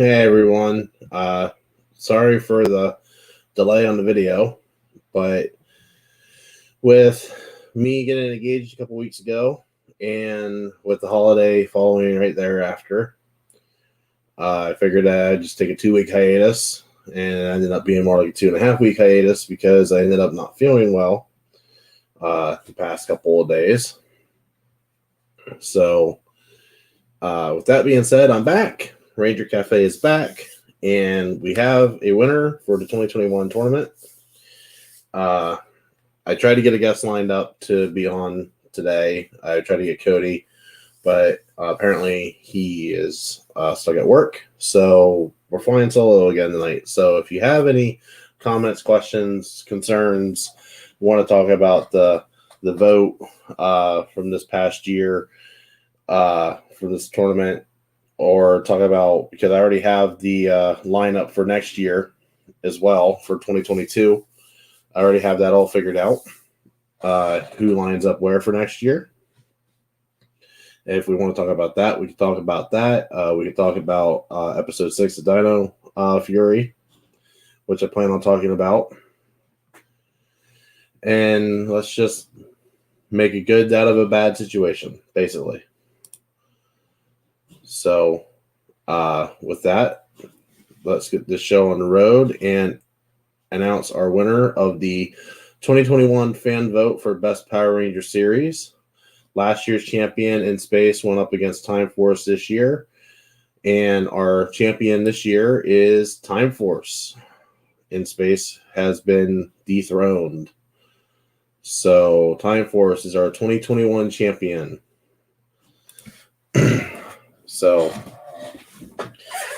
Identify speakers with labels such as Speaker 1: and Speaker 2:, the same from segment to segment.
Speaker 1: Hey everyone. Sorry for the delay on the video, but with me getting engaged a couple weeks ago and with the holiday following right thereafter, I figured I'd just take a 2-week hiatus, and it ended up being more like a 2.5-week hiatus because I ended up not feeling well the past couple of days. So, with that being said, I'm back. Ranger Café is back, and we have a winner for the 2021 tournament. I tried to get a guest lined up to be on today. I tried to get Cody, but apparently he is stuck at work. So we're flying solo again tonight. So if you have any comments, questions, concerns, want to talk about the vote from this past year for this tournament, or talk about, because I already have the lineup for next year as well for 2022. I already have that all figured out, who lines up where for next year. If we want to talk about that, we can talk about that. We can talk about episode 6 of Dino Fury, which I plan on talking about. And let's just make a good out of a bad situation, basically. So, with that, let's get this show on the road and announce our winner of the 2021 fan vote for Best Power Ranger Series. Last year's champion in space went up against Time Force this year, and our champion this year is Time Force. In space has been dethroned. So Time Force is our 2021 champion. So,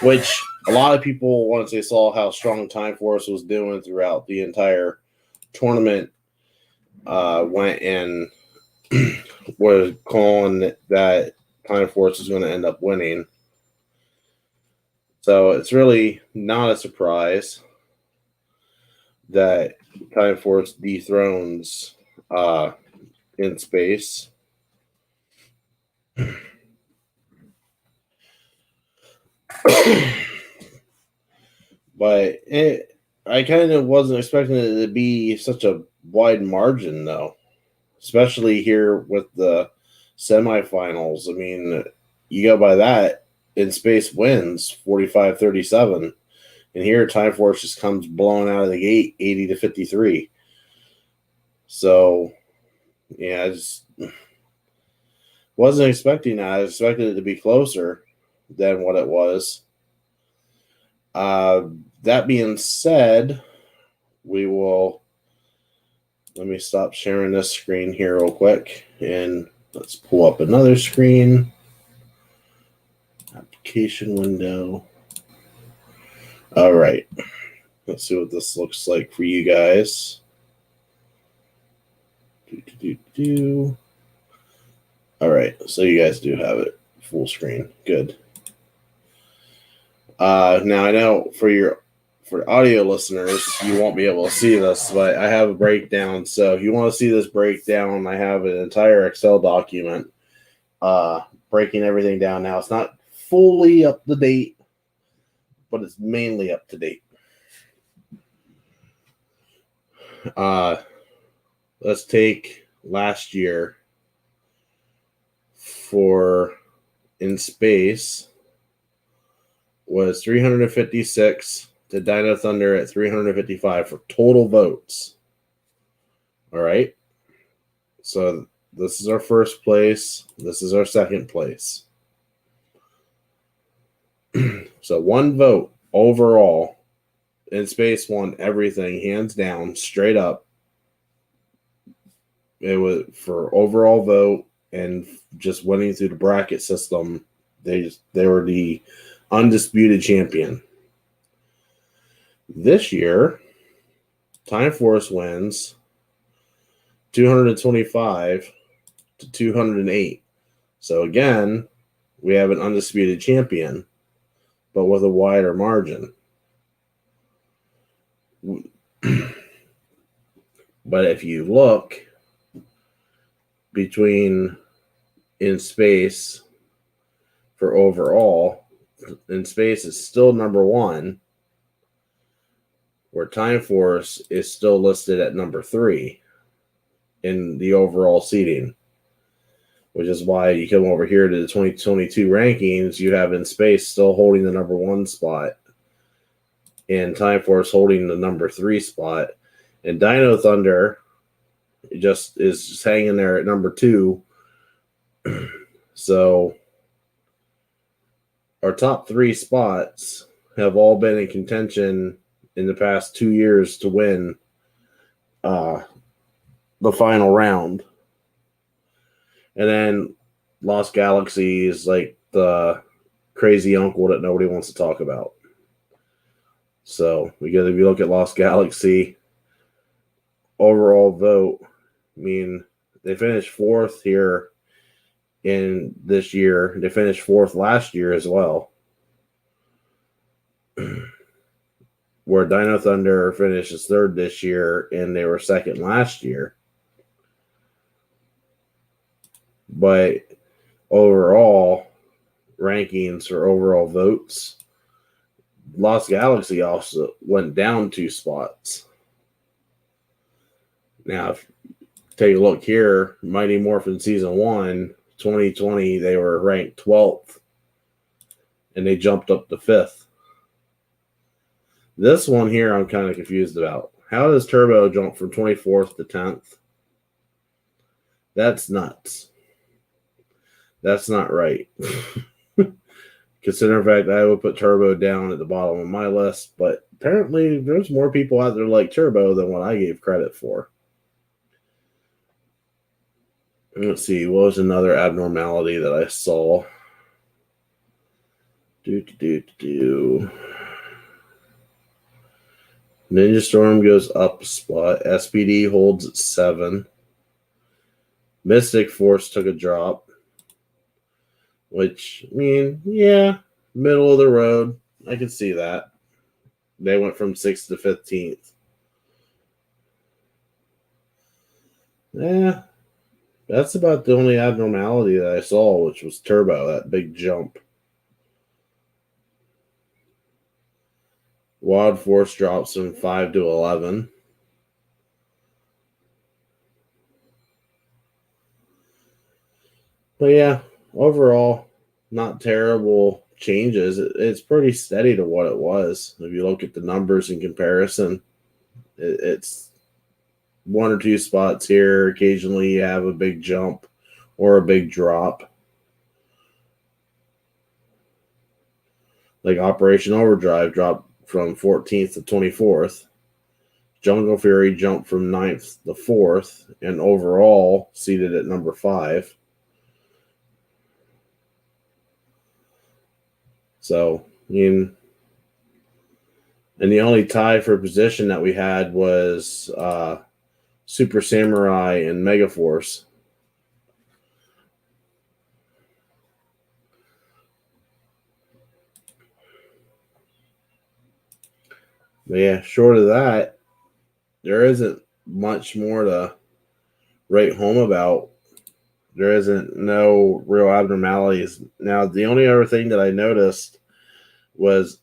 Speaker 1: which a lot of people, once they saw how strong Time Force was doing throughout the entire tournament, went and was calling that Time Force is going to end up winning. So it's really not a surprise that Time Force dethrones in space. But I kind of wasn't expecting it to be such a wide margin, though, especially here with the semifinals. I mean, you go by that, in space wins 45-37, and here Time Force just comes blowing out of the gate 80-53. So, yeah, I just wasn't expecting that. I expected it to be closer than what it was. That being said, let me stop sharing this screen here real quick, and let's pull up another screen. Application window. All right. Let's see what this looks like for you guys. All right. So you guys do have it full screen. Good. Now I know for audio listeners, you won't be able to see this, but I have a breakdown. So if you want to see this breakdown, I have an entire Excel document breaking everything down. Now it's not fully up to date, but it's mainly up to date. Let's take last year for in space was 356 to Dino Thunder at 355 for total votes. All right. So this is our first place. This is our second place. So one vote overall. In space won everything, hands down, straight up. It was for overall vote and just winning through the bracket system. They were the undisputed champion. This year, Time Force wins 225 to 208. So again, we have an undisputed champion, but with a wider margin. But if you look between in space for overall, in space is still number 1, where Time Force is still listed at number 3 in the overall seeding, which is why you come over here to the 2022 rankings, you have In Space still holding the number 1 spot, and Time Force holding the number 3 spot, and Dino Thunder is just hanging there at number 2. So our top 3 spots have all been in contention in the past 2 years to win the final round. And then Lost Galaxy is like the crazy uncle that nobody wants to talk about. So, because if you look at Lost Galaxy overall vote, I mean, they finished 4th here in this year. They finished 4th last year as well. Where Dino Thunder finishes 3rd this year, and they were 2nd last year. But overall rankings or overall votes, Lost Galaxy also went down 2 spots. Now, if you take a look here, Mighty Morphin Season 1, 2020, they were ranked 12th, and they jumped up to 5th. This one here I'm kind of confused about. How does Turbo jump from 24th to 10th? That's nuts. That's not right. Considering the fact that I would put Turbo down at the bottom of my list, but apparently there's more people out there like Turbo than what I gave credit for. Let's see, what was another abnormality that I saw? Ninja Storm goes up a spot. SPD holds at 7. Mystic Force took a drop. Which, I mean, yeah, middle of the road. I can see that. They went from 6th to 15th. Yeah, that's about the only abnormality that I saw, which was Turbo, that big jump. Wild Force drops from 5 to 11. But yeah, overall, not terrible changes. It's pretty steady to what it was. If you look at the numbers in comparison, it's 1 or 2 spots here. Occasionally you have a big jump or a big drop. Like Operation Overdrive dropped from 14th to 24th. Jungle Fury jumped from 9th to 4th, and overall seated at number 5. So, I mean, and the only tie for position that we had was Super Samurai and Megaforce. But yeah, short of that, there isn't much more to write home about. There isn't no real abnormalities. Now, the only other thing that I noticed was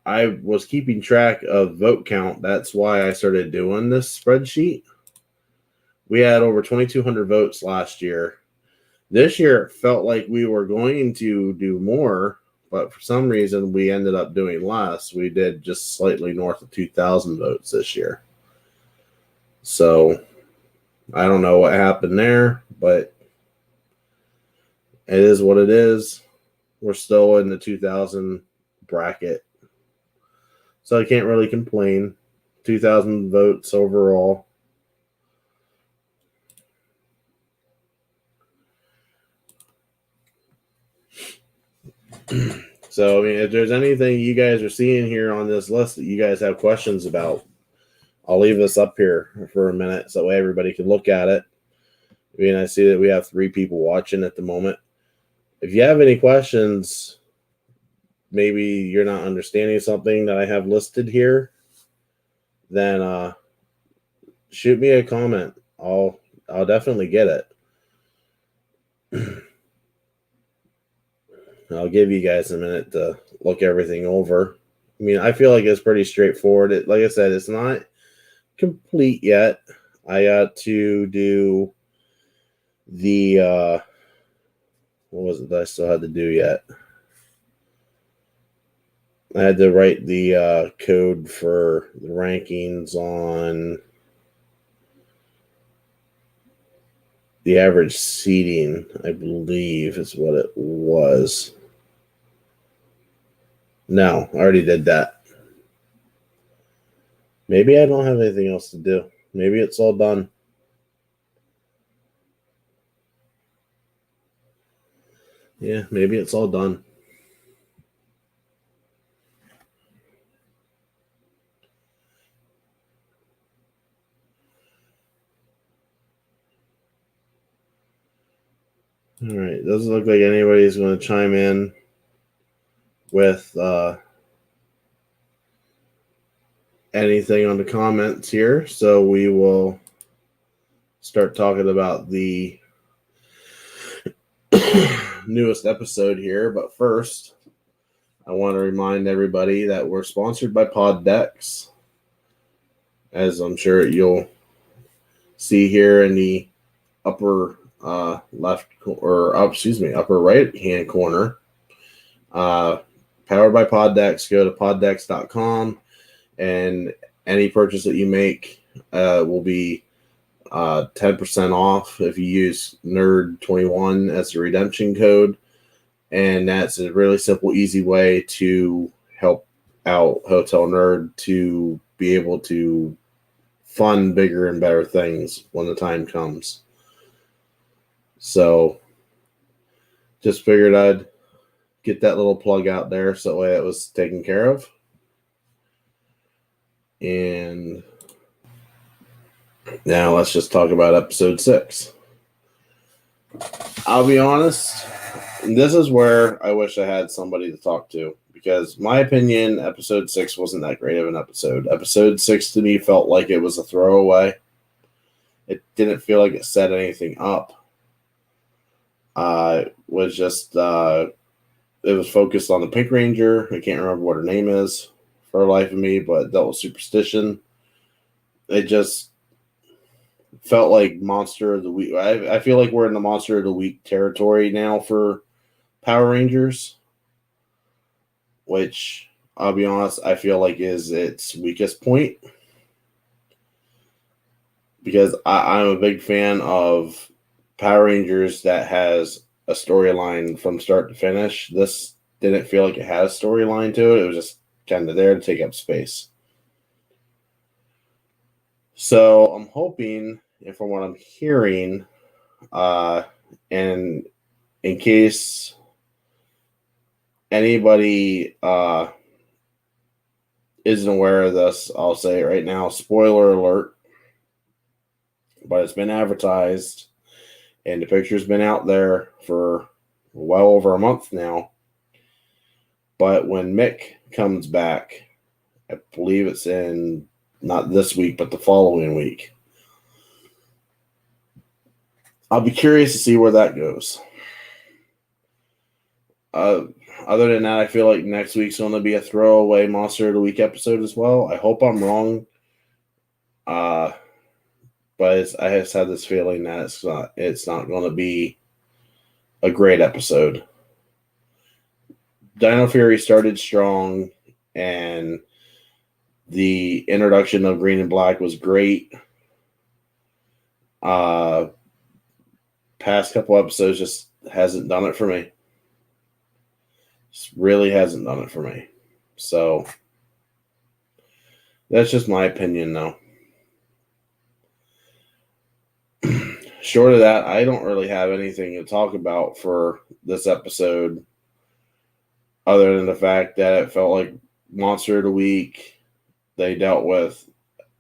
Speaker 1: I was keeping track of vote count. That's why I started doing this spreadsheet. We had over 2,200 votes last year. This year, it felt like we were going to do more, but for some reason, we ended up doing less. We did just slightly north of 2,000 votes this year. So, I don't know what happened there, but it is what it is. We're still in the 2,000 bracket. So I can't really complain. 2,000 votes overall. So, I mean, if there's anything you guys are seeing here on this list that you guys have questions about, I'll leave this up here for a minute so that way everybody can look at it. I mean, I see that we have 3 people watching at the moment. If you have any questions, maybe you're not understanding something that I have listed here, then shoot me a comment. I'll definitely get it. I'll give you guys a minute to look everything over. I mean, I feel like it's pretty straightforward. Like I said, it's not complete yet. I got to do the what was it that I still had to do yet? I had to write the code for the rankings on the average seating, I believe is what it was. No, I already did that. Maybe I don't have anything else to do. Maybe it's all done. Yeah, maybe it's all done. All right, doesn't look like anybody's going to chime in with anything on the comments here, so we will start talking about the newest episode here. But first, I want to remind everybody that we're sponsored by Poddex, as I'm sure you'll see here in the upper left or upper right hand corner. Powered by Poddex. Go to poddex.com, and any purchase that you make will be 10% off if you use Nerd21 as the redemption code. And that's a really simple, easy way to help out Hotel Nerd to be able to fund bigger and better things when the time comes. So just figured I'd get that little plug out there so that way it was taken care of. And now let's just talk about episode 6. I'll be honest, this is where I wish I had somebody to talk to, because my opinion, episode 6 wasn't that great of an episode. Episode 6 to me felt like it was a throwaway. It didn't feel like it set anything up. It was just it was focused on the Pink Ranger. I can't remember what her name is for the life of me, but dealt with superstition. It just felt like Monster of the Week. I feel like we're in the Monster of the Week territory now for Power Rangers, which I'll be honest, I feel like is its weakest point, because I'm a big fan of Power Rangers that has a storyline from start to finish. This didn't feel like it had a storyline to it. It was just kind of there to take up space. So I'm hoping, and from what I'm hearing, and in case anybody isn't aware of this, I'll say it right now, spoiler alert, but it's been advertised and the picture's been out there for well over a month now. But when Mick comes back, I believe it's in not this week, but the following week, I'll be curious to see where that goes. Other than that, I feel like next week's going to be a throwaway Monster of the Week episode as well. I hope I'm wrong. But I just had this feeling that it's not going to be a great episode. Dino Fury started strong, and the introduction of Green and Black was great. Past couple episodes just hasn't done it for me. Just really hasn't done it for me. So that's just my opinion, though. Short of that, I don't really have anything to talk about for this episode, other than the fact that it felt like Monster of the Week. They dealt with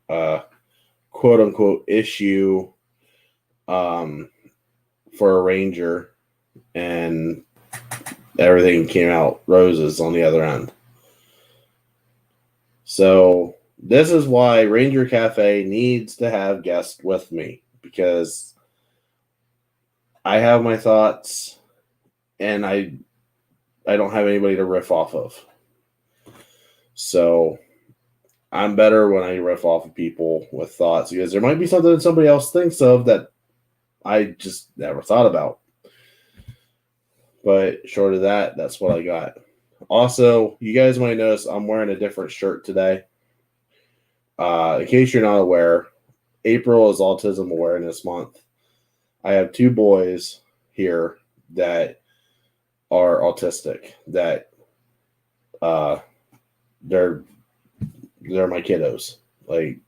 Speaker 1: quote unquote issue for a Ranger, and everything came out roses on the other end. So this is why Ranger Café needs to have guests with me, because I have my thoughts, and I I don't have anybody to riff off of. So I'm better when I riff off of people with thoughts, because there might be something that somebody else thinks of that I just never thought about. But short of that, that's what I got. Also, you guys might notice I'm wearing a different shirt today. In case you're not aware, April is Autism Awareness Month. I have 2 boys here that are autistic, that they're my kiddos. Like,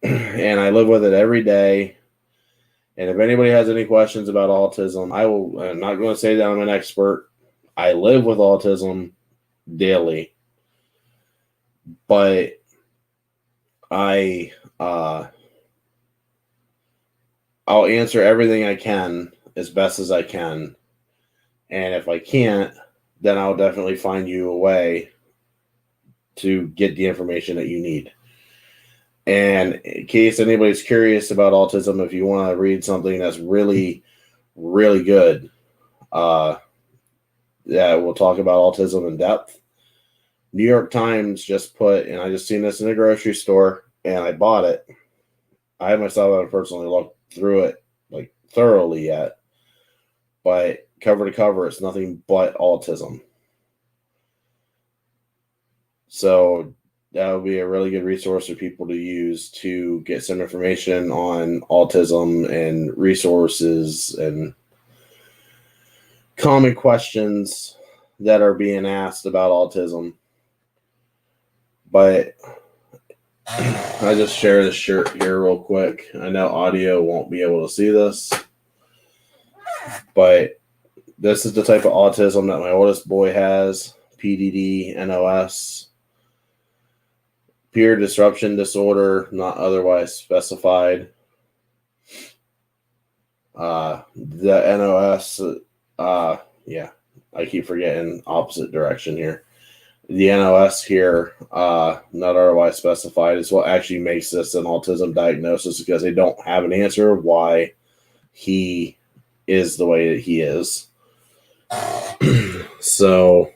Speaker 1: and I live with it every day. And if anybody has any questions about autism, I'm not going to say that I'm an expert. I live with autism daily. But I'll answer everything I can as best as I can. And if I can't, then I'll definitely find you a way to get the information that you need. And in case anybody's curious about autism, if you want to read something that's really, really good, we'll talk about autism in depth. New York Times just put, and I just seen this in a grocery store, and I bought it. I myself haven't personally looked through it like thoroughly yet, but cover to cover, it's nothing but autism. So that would be a really good resource for people to use to get some information on autism and resources and common questions that are being asked about autism. But I just share this shirt here real quick. I know audio won't be able to see this, but this is the type of autism that my oldest boy has: PDD, NOS. Peer disruption disorder, not otherwise specified. The NOS, I keep forgetting opposite direction here. The NOS here, not otherwise specified, is what actually makes this an autism diagnosis, because they don't have an answer why he is the way that he is. So,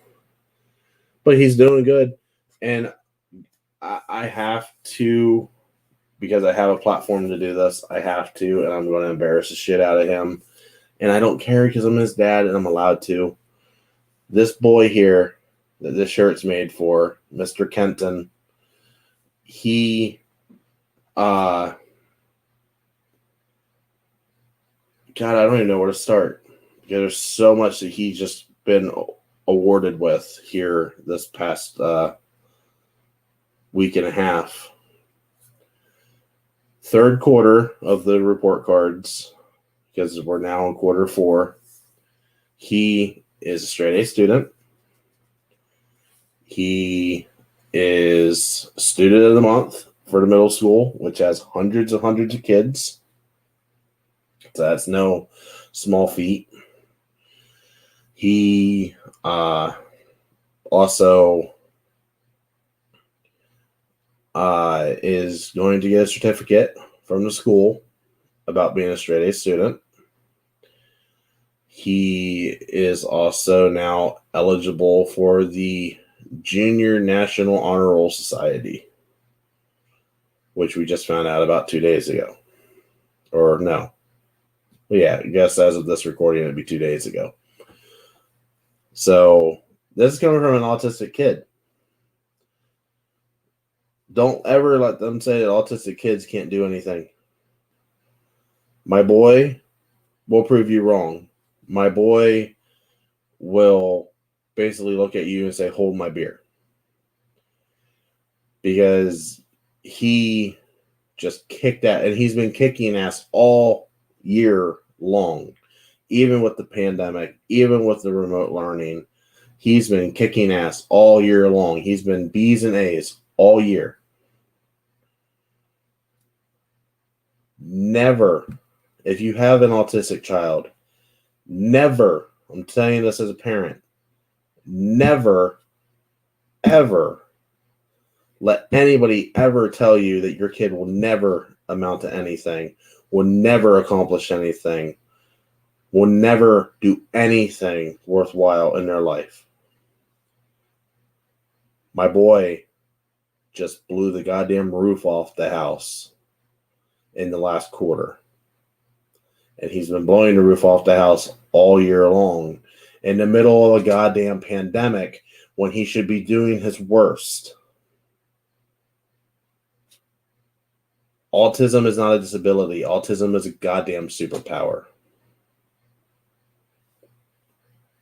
Speaker 1: but he's doing good. And I have to, because I have a platform to do this, I have to, and I'm going to embarrass the shit out of him. And I don't care, because I'm his dad and I'm allowed to. This boy here that this shirt's made for, Mr. Kenton, he, God, I don't even know where to start, because there's so much that he's just been awarded with here this past week and a half. Third quarter of the report cards, because we're now in quarter 4. He is a straight A student. He is student of the month for the middle school, which has hundreds of kids. So that's no small feat. He also is going to get a certificate from the school about being a straight A student. He is also now eligible for the Junior National Honor Roll Society, which we just found out about 2 days ago. Or no. Yeah, I guess as of this recording, it'd be 2 days ago. So this is coming from an autistic kid. Don't ever let them say that autistic kids can't do anything. My boy will prove you wrong. My boy will basically look at you and say, "Hold my beer." Because he just kicked that, and he's been kicking ass all year long. Even with the pandemic, even with the remote learning, he's been kicking ass all year long. He's been B's and A's all year. Never, if you have an autistic child, never, I'm telling you this as a parent, never, ever let anybody ever tell you that your kid will never amount to anything, will never accomplish anything, will never do anything worthwhile in their life. My boy just blew the goddamn roof off the house in the last quarter. And he's been blowing the roof off the house all year long in the middle of a goddamn pandemic when he should be doing his worst. Autism is not a disability. Autism is a goddamn superpower.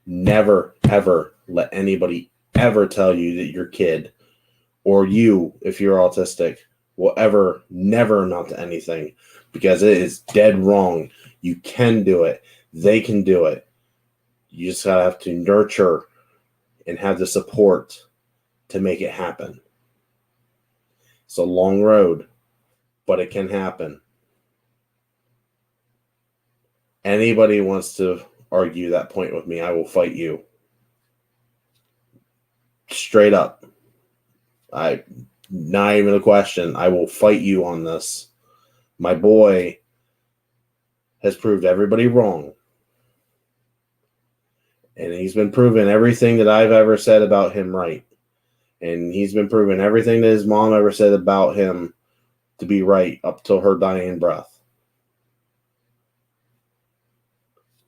Speaker 1: Never, ever let anybody ever tell you that your kid or you, if you're autistic, will ever never amount to anything, because it is dead wrong. You can do it. They can do it. You just gotta have to nurture and have the support to make it happen. It's a long road, but it can happen. Anybody wants to argue that point with me, I will fight you. Straight up. Not even a question. I will fight you on this. My boy has proved everybody wrong. And he's been proving everything that I've ever said about him right. And he's been proving everything that his mom ever said about him to be right up till her dying breath.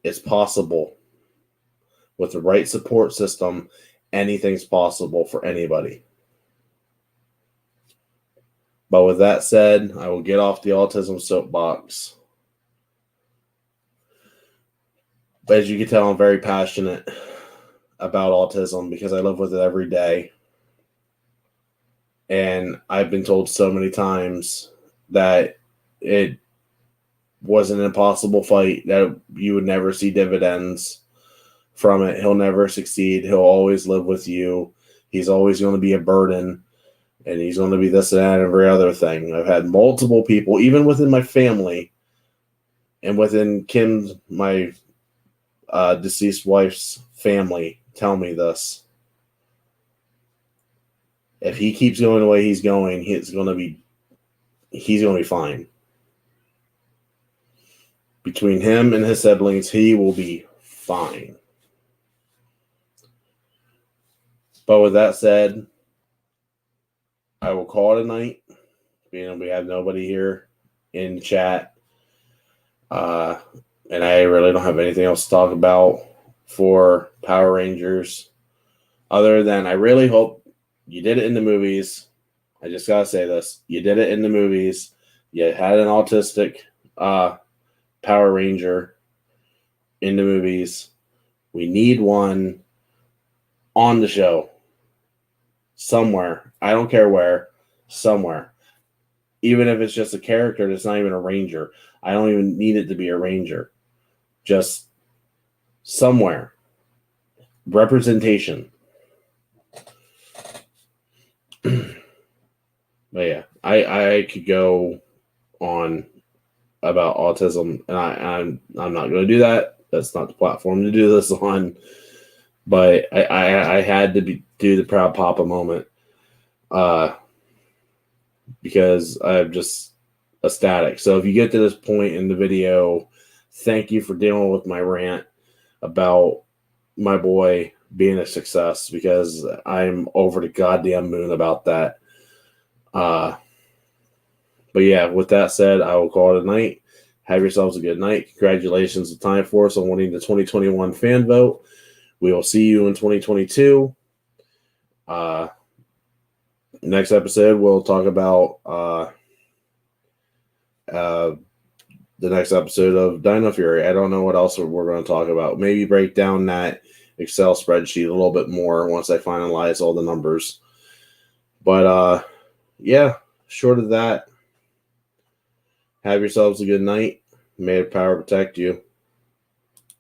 Speaker 1: It's possible. With the right support system, anything's possible for anybody. But with that said, I will get off the autism soapbox. But as you can tell, I'm very passionate about autism because I live with it every day. And I've been told so many times that it was an impossible fight, that you would never see dividends from it. He'll never succeed. He'll always live with you. He's always going to be a burden. And he's going to be this and that and every other thing. I've had multiple people, even within my family and within Kim's, my deceased wife's family, tell me this. If he keeps going the way he's going, he's going to be fine. Between him and his siblings, he will be fine. But with that said, I will call it a night. We have nobody here in chat. And I really don't have anything else to talk about for Power Rangers. Other than I really hope you did it in the movies. I just got to say this. You did it in the movies. You had an autistic Power Ranger in the movies. We need one on the show. Somewhere. I don't care where. Somewhere. Even if it's just a character that's not even a ranger. I don't even need it to be a ranger. Just somewhere. Representation. But yeah, I could go on about autism, and I'm not going to do that. That's not the platform to do this on. But I had to do the Proud Papa moment because I'm just ecstatic. So if you get to this point in the video, thank you for dealing with my rant about my boy being a success, because I'm over the goddamn moon about that. But yeah, with that said, I will call it a night. Have yourselves a good night. Congratulations to Time Force on winning the 2021 fan vote. We will see you in 2022. Next episode, we'll talk about the next episode of Dino Fury. I don't know what else we're going to talk about. Maybe break down that Excel spreadsheet a little bit more once I finalize all the numbers. But yeah, short of that, have yourselves a good night. May the power protect you.